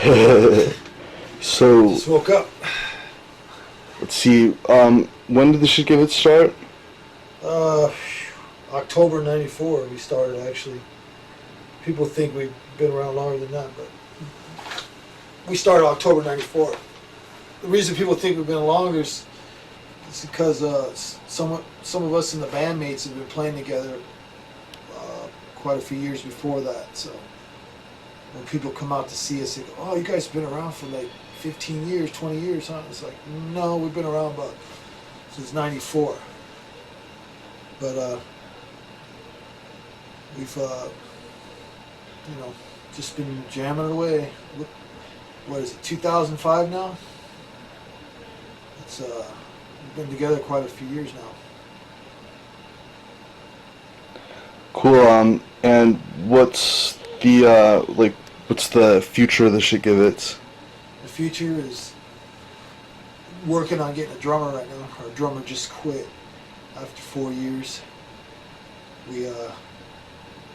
So, Just woke up. let's see. When did the Shit Give It start? Uh, October '94 we started actually. People think we've been around longer than that, but we started October '94. The reason people think we've been longer is because some of us in the bandmates have been playing together quite a few years before that. So when people come out to see us, they go, "Oh, you guys have been around for like 15 years, 20 years, huh?" It's like, no, we've been around about since '94. But we've just been jamming it away. What is it, 2005 now? It's we've been together quite a few years now. Cool. And what's the future of the Shit Give It's? The future is working on getting a drummer right now. Our drummer just quit after 4 years. We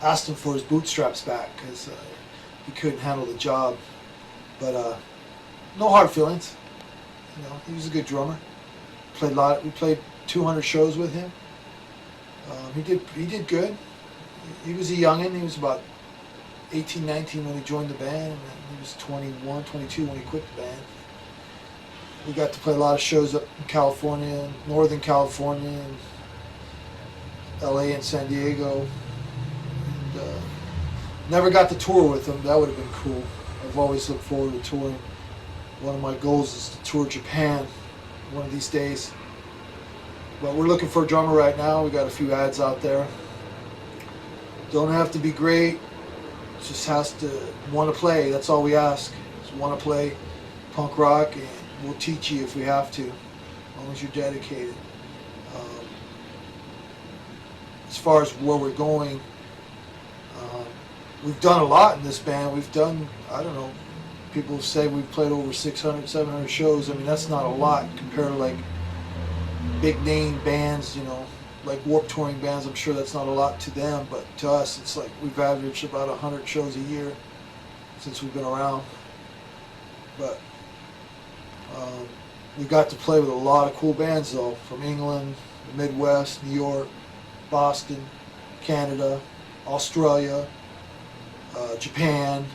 asked him for his bootstraps back because he couldn't handle the job. But no hard feelings. He was a good drummer. We played 200 shows with him. He did good. He was a youngin'. He was about 18, 19 when he joined the band, and he was 21, 22 when he quit the band. We got to play a lot of shows up in California, Northern California, and LA and San Diego. And never got to tour with him. That would have been cool. I've always looked forward to touring. One of my goals is to tour Japan one of these days. But we're looking for a drummer right now. We got a few ads out there. Don't have to be great. Just has to want to play. That's all we ask. Just want to play punk rock, and we'll teach you if we have to, as long as you're dedicated. As far as where we're going, we've done a lot in this band. We've done, I don't know, people say we've played over 600, 700 shows. I mean, that's not a lot compared to like big name bands, like Warped Touring bands. I'm sure that's not a lot to them, but to us, it's like we've averaged about 100 shows a year since we've been around. But we got to play with a lot of cool bands though, from England, the Midwest, New York, Boston, Canada, Australia, Japan,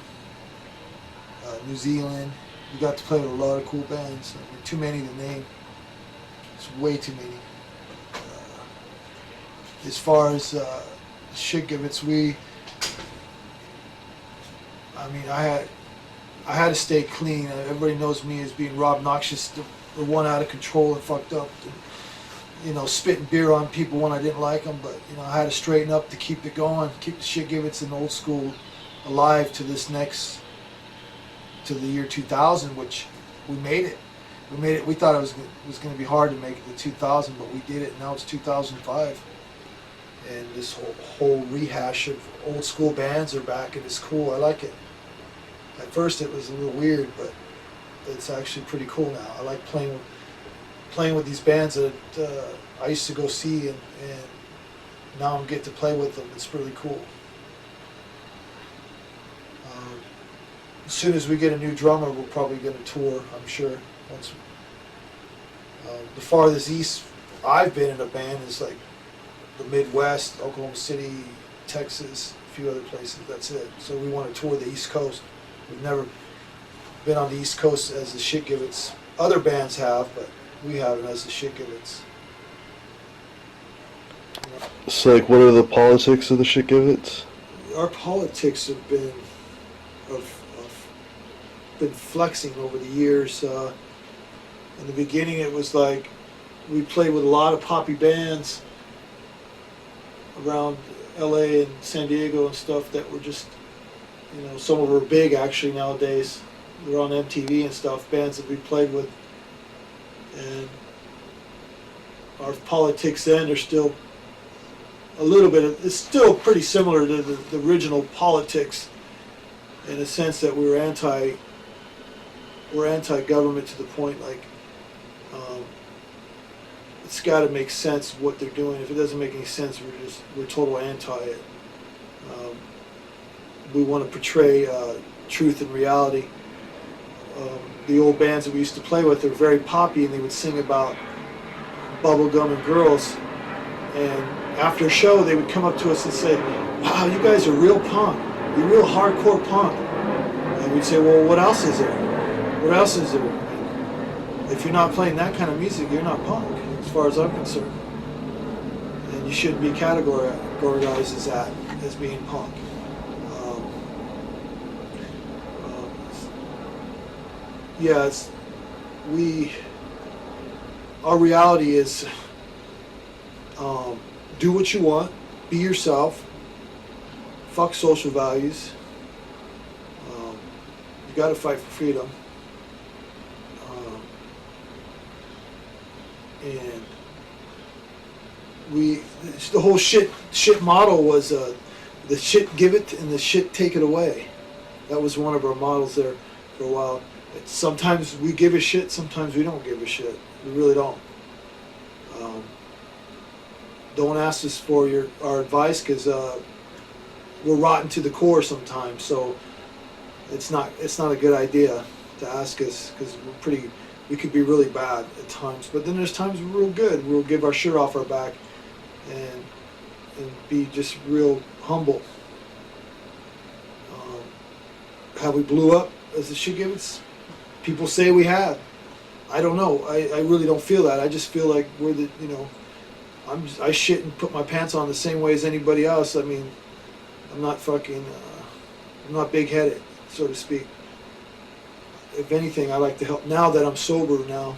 New Zealand. We got to play with a lot of cool bands. I mean, too many to name. It's way too many. As far as Shit Give It's, I had to stay clean. Everybody knows me as being Rob Noxious, the one out of control and fucked up. Spitting beer on people when I didn't like them, but I had to straighten up to keep it going, keep the Shit Give It's in old school alive to the year 2000, which we made it. We thought it was going to be hard to make it to 2000, but we did it. Now it's 2005, and this whole rehash of old school bands are back, and it's cool. I like it. At first it was a little weird, but it's actually pretty cool now. I like playing with these bands that I used to go see, and now I'm getting to play with them. It's really cool. As soon as we get a new drummer, we're probably going to tour, I'm sure. The farthest east I've been in a band is like the Midwest, Oklahoma City, Texas, a few other places. That's it. So we want to tour the East Coast. We've never been on the East Coast as the Shit Give It's. Other bands have, but we haven't as the Shit Give It's. So, what are the politics of the Shit Give It's? Our politics have been flexing over the years. In the beginning, it was like we played with a lot of poppy bands around LA and San Diego and stuff that were just, some of them are big actually nowadays. They're on MTV and stuff, bands that we played with. And our politics then are still a little bit, it's still pretty similar to the original politics in the sense that we're anti-government to the point like it's got to make sense what they're doing. If it doesn't make any sense, we're total anti it. We want to portray truth and reality, the old bands that we used to play with, they're very poppy, and they would sing about bubblegum and girls. And after a show, they would come up to us and say, "Wow, you guys are real punk. You're real hardcore punk." And we'd say, "Well, what else is there? What else is there? If you're not playing that kind of music, you're not punk, as far as I'm concerned. And you shouldn't be categorized as that, as being punk." Yeah, our reality is, do what you want, be yourself, fuck social values. You got to fight for freedom. And the whole shit motto was the shit give it and the shit take it away. That was one of our models there for a while. Sometimes we give a shit, sometimes we don't give a shit. We really don't. Don't ask us for our advice, because we're rotten to the core sometimes. So it's not a good idea to ask us, because we could be really bad at times. But then there's times we're real good. We'll give our shirt off our back and be just real humble. Have we blew up as the SHITGIVEITS? People say we have. I don't know. I really don't feel that. I just feel like we're the, I shit and put my pants on the same way as anybody else. I mean, I'm not fucking, I'm not big-headed, so to speak. If anything, I like to help. Now that I'm sober now,